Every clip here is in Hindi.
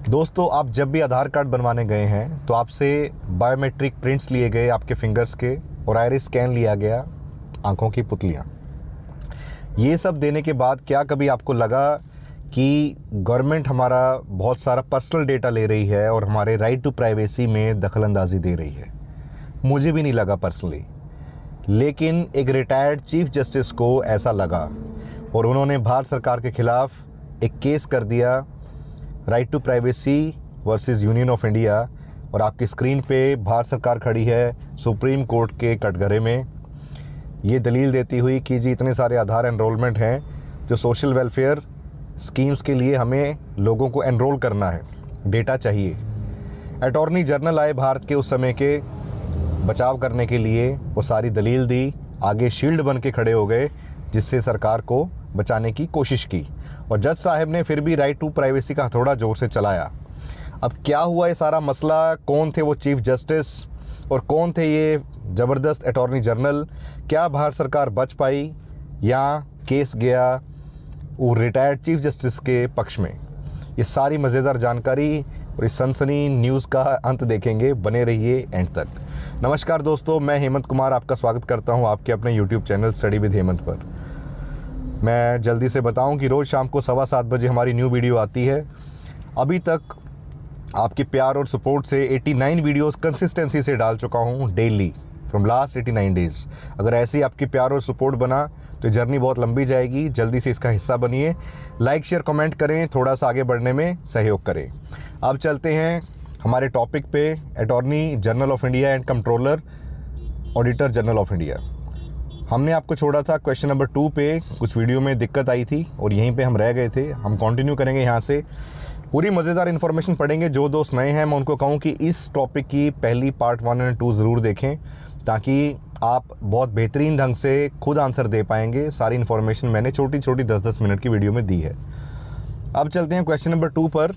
दोस्तों, आप जब भी आधार कार्ड बनवाने गए हैं तो आपसे बायोमेट्रिक प्रिंट्स लिए गए आपके फिंगर्स के और आइरिस स्कैन लिया गया आंखों की पुतलियाँ। ये सब देने के बाद क्या कभी आपको लगा कि गवर्नमेंट हमारा बहुत सारा पर्सनल डेटा ले रही है और हमारे राइट टू प्राइवेसी में दखलंदाजी दे रही है? मुझे भी नहीं लगा पर्सनली, लेकिन एक रिटायर्ड चीफ जस्टिस को ऐसा लगा और उन्होंने भारत सरकार के खिलाफ एक केस कर दिया, right to privacy versus Union of India. और आपकी स्क्रीन पे भारत सरकार खड़ी है सुप्रीम कोर्ट के कटघरे में, ये दलील देती हुई कि जी इतने सारे आधार एनरोलमेंट हैं जो सोशल वेलफेयर स्कीम्स के लिए हमें लोगों को एनरोल करना है, डेटा चाहिए। अटॉर्नी जनरल आए भारत के उस समय के बचाव करने के लिए और सारी दलील दी, आगे शील्ड बन के खड़े हो गए जिससे सरकार को बचाने की कोशिश की। और जज साहब ने फिर भी राइट टू प्राइवेसी का हथौड़ा जोर से चलाया। अब क्या हुआ ये सारा मसला, कौन थे वो चीफ जस्टिस और कौन थे ये ज़बरदस्त अटॉर्नी जनरल? क्या भारत सरकार बच पाई या केस गया वो रिटायर्ड चीफ जस्टिस के पक्ष में? ये सारी मज़ेदार जानकारी और इस सनसनी न्यूज़ का अंत देखेंगे, बने रहिए एंड तक। नमस्कार दोस्तों, मैं हेमंत कुमार आपका स्वागत करता हूं आपके अपने YouTube channel study with Hemant पर। मैं जल्दी से बताऊं कि रोज़ शाम को 7:15 बजे हमारी न्यू वीडियो आती है। अभी तक आपके प्यार और सपोर्ट से 89 वीडियोस कंसिस्टेंसी से डाल चुका हूं डेली फ्रॉम लास्ट 89 डेज़। अगर ऐसे ही आपकी प्यार और सपोर्ट बना तो जर्नी बहुत लंबी जाएगी। जल्दी से इसका हिस्सा बनिए, लाइक शेयर कमेंट करें, थोड़ा सा आगे बढ़ने में सहयोग करें। अब चलते हैं हमारे टॉपिक पे, attorney general of India and controller auditor general of India. हमने आपको छोड़ा था क्वेश्चन नंबर 2 पे, कुछ वीडियो में दिक्कत आई थी और यहीं पे हम रह गए थे। हम कंटिन्यू करेंगे यहाँ से, पूरी मज़ेदार इन्फॉर्मेशन पढ़ेंगे। जो दोस्त नए हैं मैं उनको कहूँ कि इस टॉपिक की पहली पार्ट 1 और 2 ज़रूर देखें ताकि आप बहुत बेहतरीन ढंग से खुद आंसर दे पाएंगे। सारी इन्फॉर्मेशन मैंने छोटी छोटी 10-10 मिनट की वीडियो में दी है। अब चलते हैं क्वेश्चन नंबर 2 पर,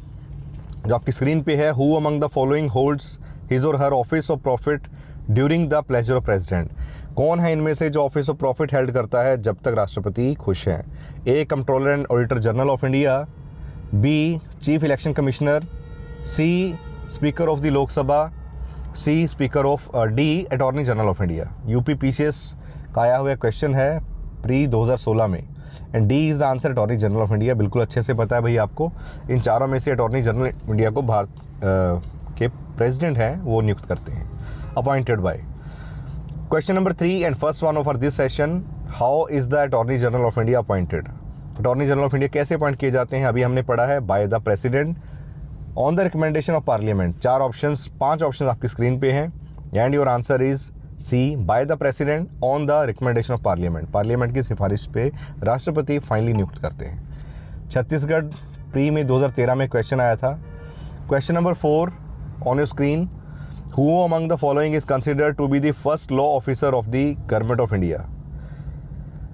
जो आपकी स्क्रीन पे है। Who among the following holds his or her office of profit during the pleasure of president? कौन है इनमें से जो ऑफिस ऑफ प्रॉफिट हेल्ड करता है जब तक राष्ट्रपति खुश हैं? A, controller and auditor general of India, B, chief election commissioner, C, speaker of the Lok Sabha, C, speaker of D, attorney general of India. UPPCS का आया हुआ क्वेश्चन है प्री 2016 में, and D is the answer, attorney general of India. बिल्कुल अच्छे से पता है भाई आपको। इन चारों में से अटॉर्नी जनरल इंडिया को भारत के प्रेसिडेंट हैं वो नियुक्त करते हैं, appointed by. Question number 3 and first one of this session, how is the attorney general of India appointed? Attorney general of India कैसे अपॉइंट किए जाते हैं? अभी हमने पढ़ा है by the president on the recommendation of Parliament. 5 option आपकी स्क्रीन पे हैं and your answer is C, by the president on the recommendation of Parliament. Parliament की सिफारिश पे राष्ट्रपति फाइनली नियुक्त करते हैं। छत्तीसगढ़ प्री में 2013 में क्वेश्चन आया था। Question number 4 on your screen, who among the following is considered to be the first law officer of the government of India?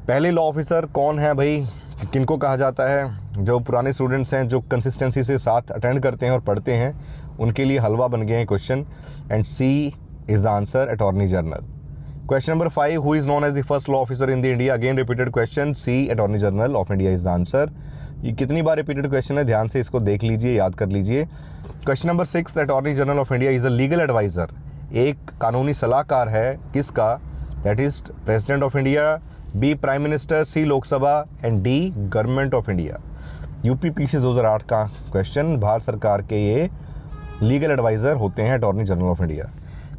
पहले लॉ ऑफिसर कौन है भाई, किनको कहा जाता है? जो पुराने स्टूडेंट्स हैं जो कंसिस्टेंसी से साथ अटेंड करते हैं और पढ़ते हैं उनके लिए हलवा बन गए हैं question, and C is the answer, attorney general. Question number 5, who is known as the first law officer in the India? Again repeated question, C, attorney general of India is the answer. ये कितनी बार रिपीटेड क्वेश्चन है, ध्यान से इसको देख लीजिए, याद कर लीजिए। Question number 6, the attorney general of India is a legal adviser. एक कानूनी सलाहकार है किसका? That is president of India, B, prime minister, C, Lok Sabha, and D, government of India. UPPCS 2008 का क्वेश्चन, भारत सरकार के ये लीगल एडवाइज़र होते हैं attorney general of India.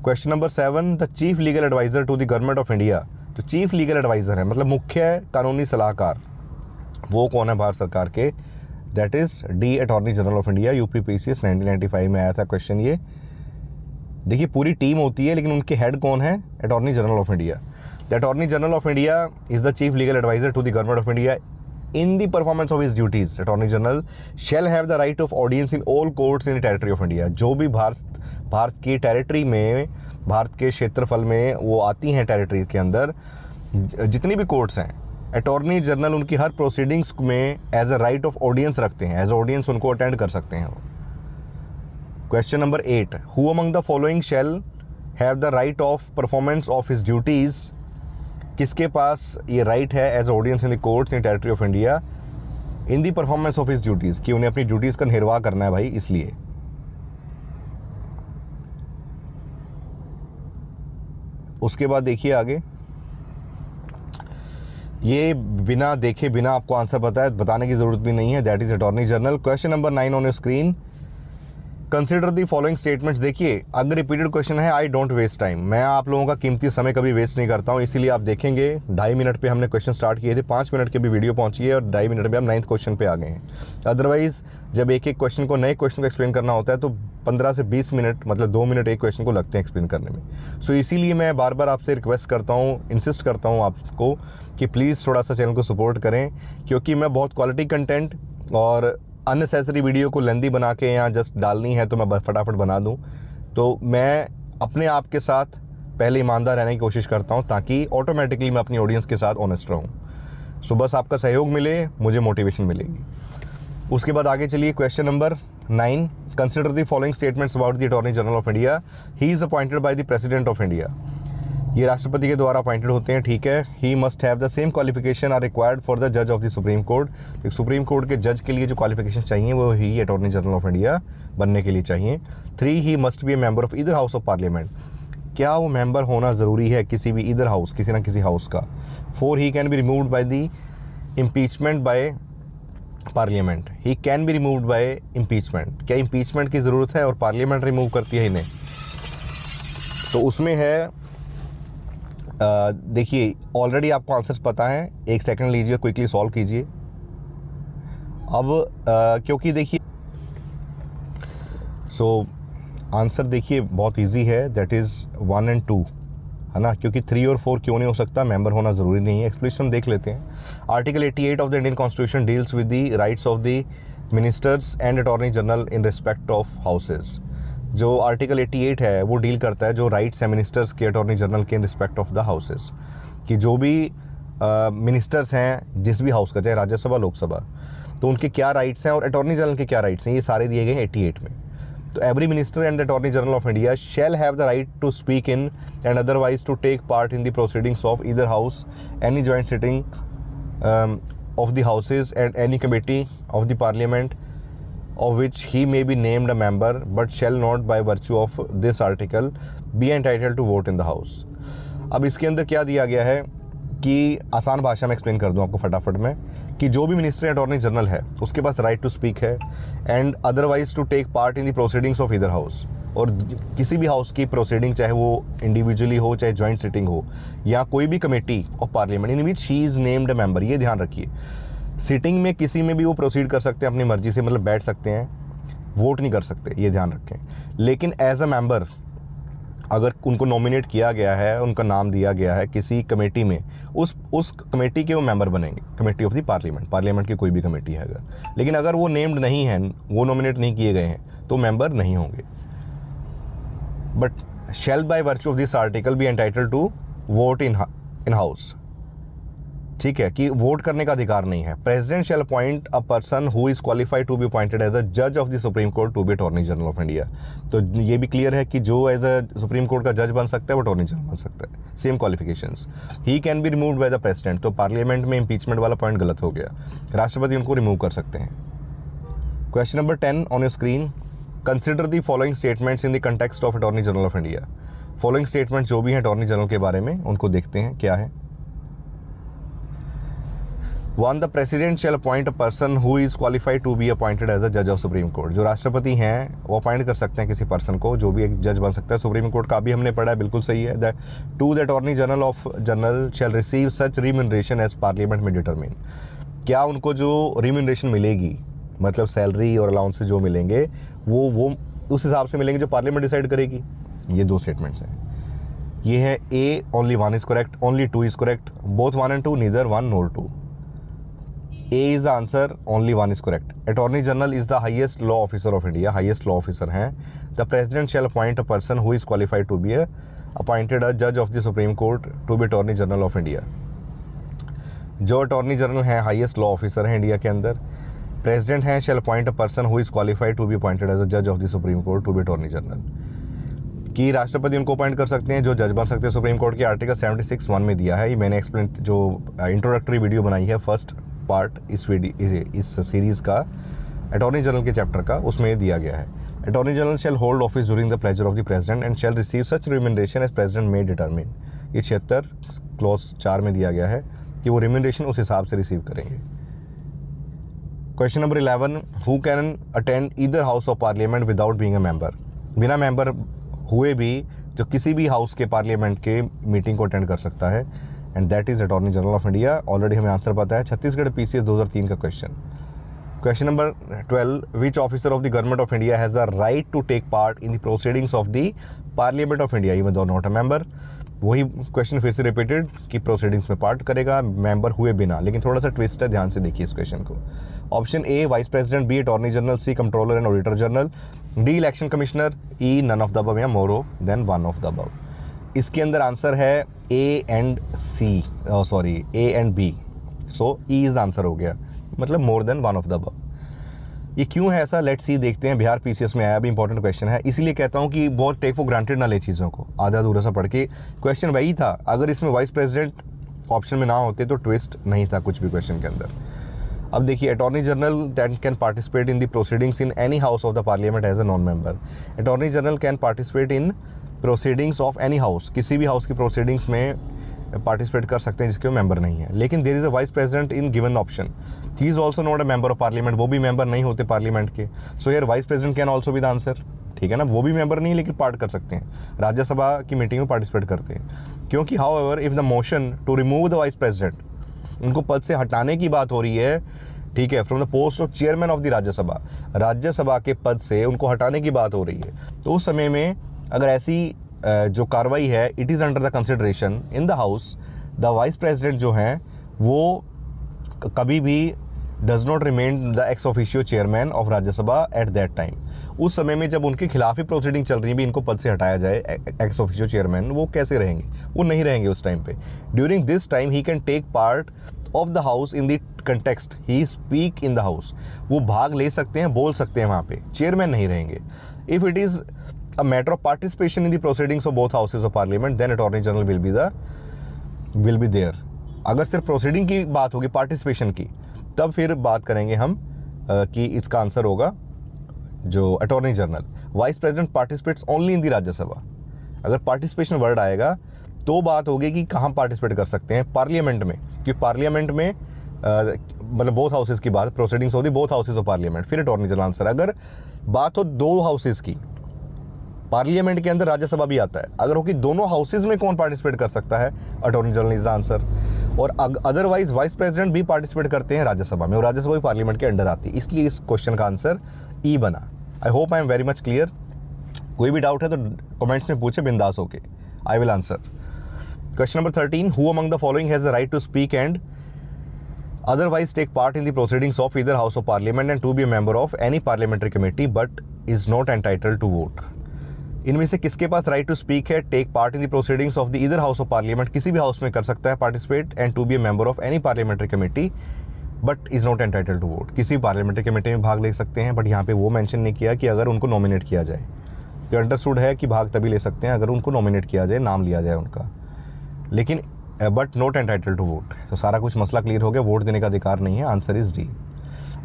Question number 7, the chief legal adviser to the government of India. तो चीफ लीगल एडवाइज़र है मतलब मुख्य कानूनी सलाहकार, वो कौन है भारत सरकार के? That is D, attorney general of India. UPPCS 1995 में आया था क्वेश्चन ये। देखिए पूरी टीम होती है लेकिन उनके हेड कौन है? Attorney general of India. The attorney general of India is the chief legal adviser to the government of India in the performance of his duties. Attorney General shall have the right of audience in all courts in the territory of India. जो भी भारत की टेरिटरी में, भारत के क्षेत्रफल में वो आती हैं टेरिटरी के अंदर, जितनी भी कोर्ट्स हैं, अटॉर्नी जनरल उनकी हर प्रोसीडिंग्स में as a right of audience रखते हैं, एज ऑडियंस उनको अटेंड कर सकते हैं। Question number 8, who among the following shall have the right of performance of his duties? किसके पास ये राइट है as audience in the courts in territory of India in the performance of his duties, कि उन्हें अपनी ड्यूटीज़ का निर्वाह करना है भाई इसलिए। उसके बाद देखिए आगे, ये बिना देखे बिना आपको आंसर बताने की ज़रूरत भी नहीं है, that is attorney general. Question number 9 on your screen, consider the following statements. देखिए अगर रिपीटेड क्वेश्चन है, आई डोंट वेस्ट टाइम, मैं आप लोगों का कीमती समय कभी वेस्ट नहीं करता हूँ, इसीलिए आप देखेंगे 2.5 मिनट पे हमने क्वेश्चन स्टार्ट किए थे, 5 मिनट की भी वीडियो पहुंची है और 2.5 मिनट में हम 9th क्वेश्चन पे आ गए हैं। अदरवाइज़ जब एक एक क्वेश्चन को, नए क्वेश्चन को एक्सप्लेन करना होता है तो 15 से 20 मिनट, मतलब 2 मिनट एक क्वेश्चन को लगते हैं एक्सप्लेन करने में। सो इसीलिए मैं बार बार आपसे रिक्वेस्ट करता हूँ, इंसिस्ट करता हूँ आपको कि प्लीज़ थोड़ा सा चैनल को सपोर्ट करें, क्योंकि मैं बहुत क्वालिटी कंटेंट और अननेसेसरी वीडियो को लेंदी बना के यहाँ जस्ट डालनी है तो मैं फटाफट बना दूँ। तो मैं अपने आप के साथ पहले ईमानदार रहने की कोशिश करता हूँ ताकि ऑटोमेटिकली मैं अपनी ऑडियंस के साथ ऑनेस्ट रहूँ। सो बस आपका सहयोग मिले, मुझे मोटिवेशन मिलेगी। उसके बाद आगे चलिए, question number 9, consider the following statements about the attorney general of India. He is appointed by the president of India. ये राष्ट्रपति के द्वारा अपॉइंटेड होते हैं, ठीक है। He must have the same qualification are required for the जज of the supreme court. Supreme court के जज के लिए जो क्वालिफिकेशन चाहिए वो ही अटॉर्नी जनरल ऑफ इंडिया बनने के लिए चाहिए। 3, he must be A member of either house of parliament. क्या वो मेंबर होना ज़रूरी है किसी भी ईदर हाउस, किसी ना किसी हाउस का। 4, he can be removed by the impeachment by parliament. He can be removed by impeachment. क्या इम्पीचमेंट की ज़रूरत है और पार्लियामेंट रिमूव करती है इन्हें? तो उसमें है, देखिए ऑलरेडी आपको आंसर्स पता है, 1 सेकंड लीजिए, क्विकली सॉल्व कीजिए। अब क्योंकि देखिए आंसर देखिए बहुत इजी है, दैट इज़ 1 और 2, है ना। क्योंकि 3 और 4 क्यों नहीं हो सकता, मेंबर होना ज़रूरी नहीं है। एक्सप्लेनेशन देख लेते हैं। Article 88 of the Indian constitution deals with the rights of the ministers and attorney general in respect of houses. जो आर्टिकल 88 है वो डील करता है जो राइट्स हैं मिनिस्टर्स के, अटॉर्नी जनरल के, in respect of the houses, कि जो भी मिनिस्टर्स हैं जिस भी हाउस का, चाहे राज्यसभा लोकसभा, तो उनके क्या राइट्स हैं और अटॉर्नी जनरल के क्या राइट्स हैं, ये सारे दिए गए हैं 88 में। तो every minister and attorney general of India shall have the right to speak in and otherwise to take part in the proceedings of either house, any joint sitting of the houses and any committee of the parliament of which he may be named a member but shall not by virtue of this article be entitled to vote in the house। अब इसके अंदर क्या दिया गया है कि आसान भाषा में एक्सप्लेन कर दूं आपको फटाफट में, कि जो भी मिनिस्टर अटॉर्नी जनरल है उसके पास राइट टू स्पीक है and otherwise to take part in the proceedings of either house, और किसी भी हाउस की प्रोसीडिंग, चाहे वो इंडिविजुअली हो चाहे जॉइंट सिटिंग हो या कोई भी committee of parliament in which he is named a member. ये ध्यान रखिए, सिटिंग में किसी में भी वो प्रोसीड कर सकते हैं अपनी मर्जी से, मतलब बैठ सकते हैं, वोट नहीं कर सकते, ये ध्यान रखें। लेकिन एज अ मेंबर अगर उनको नॉमिनेट किया गया है, उनका नाम दिया गया है किसी कमेटी में, उस कमेटी के वो मेंबर बनेंगे, कमेटी ऑफ द पार्लियामेंट की कोई भी कमेटी है अगर। लेकिन अगर वो नेम्ड नहीं है, वो नॉमिनेट नहीं किए गए हैं, तो मेंबर नहीं होंगे। But shall by virtue of this article be entitled to vote in house, ठीक है, कि वोट करने का अधिकार नहीं है। President shall appoint a person who is qualified to be appointed as a जज of the supreme court to be attorney general of India. तो ये भी क्लियर है कि जो एज अ सुप्रीम कोर्ट का जज बन सकता है वो अटॉर्नी जनरल बन सकता है, same qualifications. He can be removed by the president, तो पार्लियामेंट में इंपीचमेंट वाला पॉइंट गलत हो गया, राष्ट्रपति उनको रिमूव कर सकते हैं। Question number 10 on your screen, consider the following statements in the context of attorney general of India. Following statement जो भी हैं अटॉर्नी जनरल के बारे में, उनको देखते हैं क्या है। 1, the president shall appoint a person who is qualified to be appointed as a जज ऑफ सुप्रीम कोर्ट। जो राष्ट्रपति हैं वो अपॉइंट कर सकते हैं किसी पर्सन को जो भी एक जज बन सकता है सुप्रीम कोर्ट का, अभी हमने पढ़ा है, बिल्कुल सही है। 2, the attorney general of general shall receive such remuneration as parliament may determine. क्या उनको जो रिम्यूनरेशन मिलेगी, मतलब सैलरी और अलाउंस जो मिलेंगे, वो उस हिसाब से मिलेंगे जो पार्लियामेंट डिसाइड करेगी। ये 2 स्टेटमेंट्स हैं। ये है A, only 1 is correct, only 2 is correct, both 1 and 2, neither 1 nor 2। A is the answer, only 1 is correct. Attorney General is the highest law officer of India, highest law officer हैं। The President shall appoint a person who is qualified to be appointed a judge of the Supreme Court to be Attorney General of India। जो Attorney General हैं highest law officer हैं इंडिया के अंदर, President हैं shall appoint a person who is qualified to be appointed as a judge of the Supreme Court to be Attorney General। कि राष्ट्रपति उनको अपॉइंट कर सकते हैं जो जज बन सकते हैं सुप्रीम कोर्ट के, आर्टिकल 76(1) में दिया है। ये मैंने एक्सप्लेन जो इंट्रोडक्टरी वीडियो बनाई है फर्स्ट पार्ट इस सीरीज़ का, अटॉर्नी जनरल के चैप्टर का, उसमें दिया गया है। Attorney general shall hold office during the pleasure of the president and shall receive such remuneration as president may determine. ये 76 क्लॉज 4 में दिया गया है कि वो रिम्यूनरेशन उस हिसाब से रिसीव करेंगे। Question number 11, who can attend either house of parliament without being a member. बिना मेंबर हुए भी जो किसी भी हाउस के पार्लियामेंट के मीटिंग को अटेंड कर सकता है, and that is attorney general of India. Already हमें आंसर पता है, छत्तीसगढ़ पीसीएस 2003 का question. Question number 12, which officer of the government of India has the right to take part in the proceedings of the parliament of India even though not a member. वही क्वेश्चन फिर से रिपीटेड कि प्रोसीडिंग्स में पार्ट करेगा मेंबर हुए बिना, लेकिन थोड़ा सा ट्विस्ट है, ध्यान से देखिए इस क्वेश्चन को। Option A vice president, B attorney general, C controller and auditor general, D election commissioner, E none of the above या more than one of the above. इसके अंदर आंसर है A and C, sorry A and B, so E is the answer हो गया, मतलब more than one of the above. ये क्यों है ऐसा, लेट्स सी, देखते हैं। बिहार पीसीएस में आया भी इंपॉर्टेंट क्वेश्चन है, इसीलिए कहता हूँ कि बहुत टेक फॉर ग्रांटेड ना ले चीज़ों को, आधा अधूरा सा पढ़ के। क्वेश्चन वही था, अगर इसमें वाइस प्रेसिडेंट ऑप्शन में ना होते तो ट्विस्ट नहीं था कुछ भी क्वेश्चन के अंदर। अब देखिए, attorney general that can participate in the proceedings in any house of the parliament as a non member. Attorney general can participate in proceedings of any house, किसी भी हाउस की प्रोसीडिंग्स में पार्टिसिपेट कर सकते हैं जिसके मेंबर नहीं है। लेकिन there is a vice president in given option, he is also not a member of parliament, वो भी मेंबर नहीं होते पार्लियामेंट के। So here vice president can also be the answer, ठीक है ना। वो भी मेंबर नहीं लेकिन पार्ट कर सकते हैं, राज्यसभा की मीटिंग में पार्टिसिपेट करते हैं। क्योंकि however if the motion to remove the vice president, उनको पद से हटाने की बात हो रही है, ठीक है, from the post of chairman of the Rajya Sabha, Rajya Sabha के पद से उनको हटाने की बात हो रही है, तो उस समय में अगर ऐसी जो कार्रवाई है, it is under the consideration in the house, the vice president जो हैं वो कभी भी does not remain the ex officio chairman of Rajya Sabha at that time. उस समय में जब उनके खिलाफ ही प्रोसीडिंग चल रही है भी, इनको पद से हटाया जाए एक्स ऑफिशियो चेयरमैन, वो कैसे रहेंगे, वो नहीं रहेंगे उस टाइम पे। During this time he can take part of the house in the context, he speak in the house, वो भाग ले सकते हैं, बोल सकते हैं वहाँ पे, चेयरमैन नहीं रहेंगे। If it is a matter of participation in the proceedings of both houses of parliament, then attorney general will be there। अगर सिर्फ प्रोसीडिंग की बात होगी, पार्टिसिपेशन की, तब फिर बात करेंगे हम कि इसका आंसर होगा जो attorney general. Vice president participates only in the Rajya Sabha, अगर पार्टिसिपेशन वर्ड आएगा तो बात होगी कि कहाँ पार्टिसिपेट कर सकते हैं, पार्लियामेंट में, क्योंकि पार्लियामेंट में मतलब बोथ हाउसेज की बात, प्रोसीडिंग्स होती बोथ हाउसेज ऑफ पार्लियामेंट, फिर अटॉर्नी जनरल आंसर। अगर बात हो दो हाउसेज की, पार्लियामेंट के अंदर राज्यसभा भी आता है, अगर हो कि दोनों हाउसेज में कौन पार्टिसिपेट कर सकता है, attorney general is the answer. और अदरवाइज वाइस प्रेसिडेंट भी पार्टिसिपेट करते हैं राज्यसभा में, और राज्यसभा भी पार्लियामेंट के अंडर आती है, इसलिए इस क्वेश्चन का आंसर ई बना। I hope I am very much clear. कोई भी डाउट है तो कमेंट्स में पूछे बिंदास होके, I will answer. Question number 13, who among the following has the right to speak and otherwise take part in the proceedings of either house of parliament and to be a member of any parliamentary committee but is not entitled to vote। इनमें से किसके पास राइट टू स्पीक है, take part in the proceedings of the either house of parliament, किसी भी हाउस में कर सकता है participate, and to be a member of any parliamentary committee but is not entitled to vote, किसी भी पार्लियामेंट्री कमेटी में भाग ले सकते हैं, बट यहाँ पे वो मेंशन नहीं किया कि अगर उनको नॉमिनेट किया जाए। तो अंडरस्टूड है कि भाग तभी ले सकते हैं अगर उनको नॉमिनेट किया जाए, नाम लिया जाए उनका, लेकिन but not entitled to vote. तो सारा कुछ मसला क्लियर हो गया, वोट देने का अधिकार नहीं है, आंसर इज डी।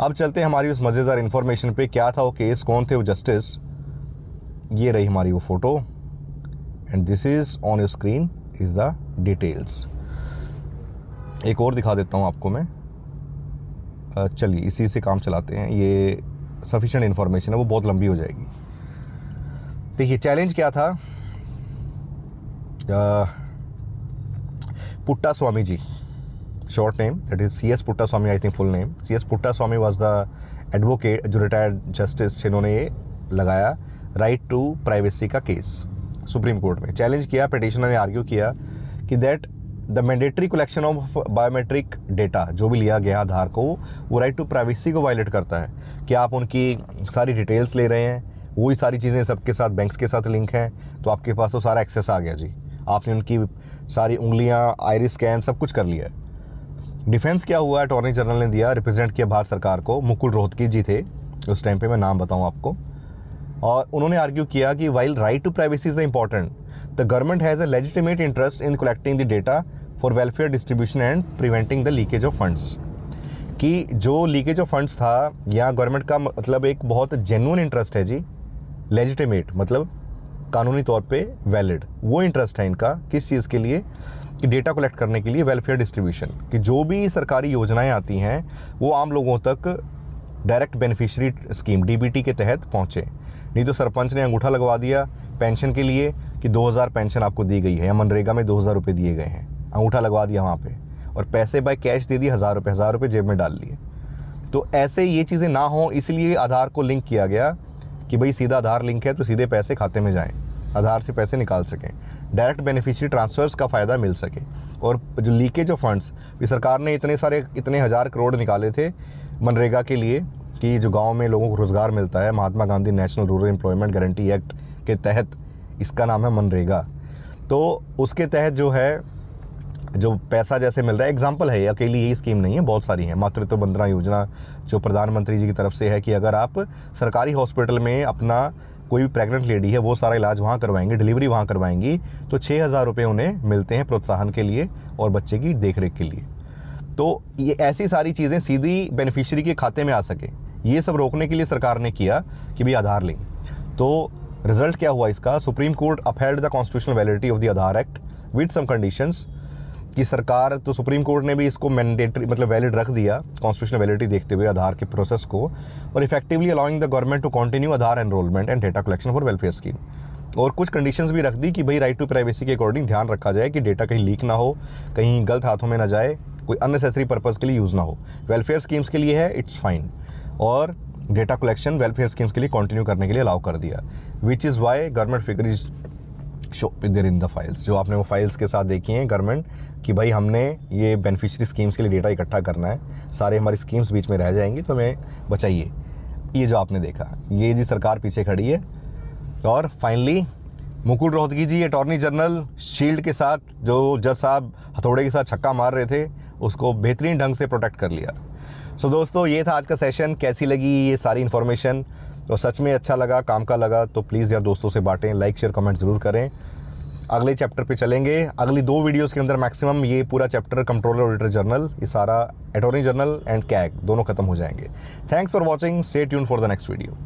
अब चलते हैं हमारी उस मज़ेदार इन्फॉर्मेशन पे, क्या था वो केस, कौन थे वो जस्टिस। ये रही हमारी वो photo, and this is on your screen is the details. एक और दिखा देता हूँ आपको मैं, चलिए इसी से काम चलाते हैं, ये सफिशिएंट इन्फॉर्मेशन है, वो बहुत लंबी हो जाएगी। देखिए चैलेंज क्या था, Puttaswamy ji, short name, that is CS Puttaswamy, I think full name. CS Puttaswamy was the advocate, जो रिटायर्ड जस्टिस जिन्होंने ये लगाया राइट टू प्राइवेसी का केस सुप्रीम कोर्ट में। चैलेंज किया, पिटिशनर ने आर्ग्यू किया कि that the mandatory collection of biometric data जो भी लिया गया आधार को, वो राइट टू प्राइवेसी को वायलेट करता है कि आप उनकी सारी डिटेल्स ले रहे हैं, वही सारी चीज़ें सबके साथ बैंक्स के साथ लिंक हैं, तो आपके पास तो सारा एक्सेस आ गया जी, आपने उनकी सारी उंगलियां, आइरिस स्कैन सब कुछ कर लिया है। डिफेंस क्या हुआ, अटॉर्नी जनरल ने दिया, रिप्रेजेंट किया भारत सरकार को, मुकुल रोहतगी जी थे उस टाइम पे, मैं नाम बताऊं आपको, और उन्होंने आर्ग्यू किया कि while right to privacy is important, the government has a legitimate interest in collecting the data for welfare distribution and preventing the leakage of funds. कि जो लीकेज ऑफ फंड्स था, यहाँ गवर्नमेंट का मतलब एक बहुत जेन्युइन इंटरेस्ट है जी, लेजिटिमेट मतलब कानूनी तौर पे वैलिड, वो इंटरेस्ट है इनका किस चीज़ के लिए, कि डेटा कलेक्ट करने के लिए, वेलफेयर डिस्ट्रीब्यूशन, कि जो भी सरकारी योजनाएं आती हैं वो आम लोगों तक डायरेक्ट बेनिफिशियरी स्कीम डीबीटी के तहत पहुँचे। नहीं तो सरपंच ने अंगूठा लगवा दिया पेंशन के लिए कि 2000 पेंशन आपको दी गई है, या मनरेगा में 2000 रुपये दिए गए हैं, अंगूठा लगवा दिया वहाँ पे, और पैसे बाय कैश दे दिए 1000 रुपये जेब में डाल लिए। तो ऐसे ये चीज़ें ना हो इसलिए आधार को लिंक किया गया कि भाई सीधा आधार लिंक है तो सीधे पैसे खाते में जाएं, आधार से पैसे निकाल सकें, डायरेक्ट बेनिफिशियरी ट्रांसफ़र्स का फ़ायदा मिल सके। और जो लीकेज ऑफ फंड्स भी सरकार ने इतने हज़ार करोड़ निकाले थे मनरेगा के लिए कि जो गांव में लोगों को रोज़गार मिलता है, Mahatma Gandhi national rural employment guarantee act के तहत, इसका नाम है मनरेगा। तो उसके तहत जो है जो पैसा जैसे मिल रहा है, एग्जाम्पल है, अकेली यही स्कीम नहीं है, बहुत सारी है। मातृत्व वंदना योजना जो प्रधानमंत्री जी की तरफ से है कि अगर आप सरकारी हॉस्पिटल में अपना कोई भी प्रेग्नेंट लेडी है वो सारा इलाज वहाँ करवाएंगी, डिलीवरी वहाँ करवाएंगी, तो 6000 रुपये उन्हें मिलते हैं प्रोत्साहन के लिए और बच्चे की देखरेख के लिए। तो ये ऐसी सारी चीज़ें सीधी बेनिफिशियरी के खाते में आ सके, ये सब रोकने के लिए सरकार ने किया कि भाई आधार लिंक। तो रिजल्ट क्या हुआ इसका, supreme court upheld the constitutional validity of the Aadhaar act with some conditions, कि सरकार तो सुप्रीम कोर्ट ने भी इसको मैंडेटरी मतलब वैलिड रख दिया कॉन्स्टिट्यूशनल वैलिडिटी देखते हुए आधार के प्रोसेस को, और effectively allowing the government to continue Aadhaar enrolment and data collection for welfare scheme. और कुछ कंडीशंस भी रख दी कि भाई राइट टू प्राइवेसी के अकॉर्डिंग ध्यान रखा जाए कि डेटा कहीं लीक ना हो, कहीं गलत हाथों में ना जाए, कोई अननेसेसरी पर्पज़ के लिए यूज़ ना हो। वेलफेयर स्कीम्स के लिए है इट्स फाइन, और डेटा कलेक्शन वेलफेयर स्कीम्स के लिए कंटिन्यू करने के लिए अलाउ कर दिया, which is why government figure is show there in the files. जो आपने वो फाइल्स के साथ देखी हैं गवर्नमेंट कि भाई हमने ये बेनिफिशियरी स्कीम्स के लिए डेटा इकट्ठा करना है, सारे हमारी स्कीम्स बीच में रह जाएंगी तो हमें बचाइए, ये जो आपने देखा, ये जी सरकार पीछे खड़ी है। और फाइनली मुकुल रोहतगी जी अटॉर्नी जनरल शील्ड के साथ, जो जज साहब हथौड़े के साथ छक्का मार रहे थे, उसको बेहतरीन ढंग से प्रोटेक्ट कर लिया। सो दोस्तों, ये था आज का सेशन। कैसी लगी ये सारी इन्फॉर्मेशन, तो सच में अच्छा लगा, काम का लगा तो प्लीज़ यार दोस्तों से बांटें, लाइक शेयर कमेंट ज़रूर करें। अगले चैप्टर पे चलेंगे, अगली 2 वीडियोस के अंदर मैक्सिमम ये पूरा चैप्टर कंट्रोलर ऑडिटर जनरल, ये सारा अटॉर्नी जनरल एंड कैग दोनों खत्म हो जाएंगे। Thanks for watching, stay tune for the next video.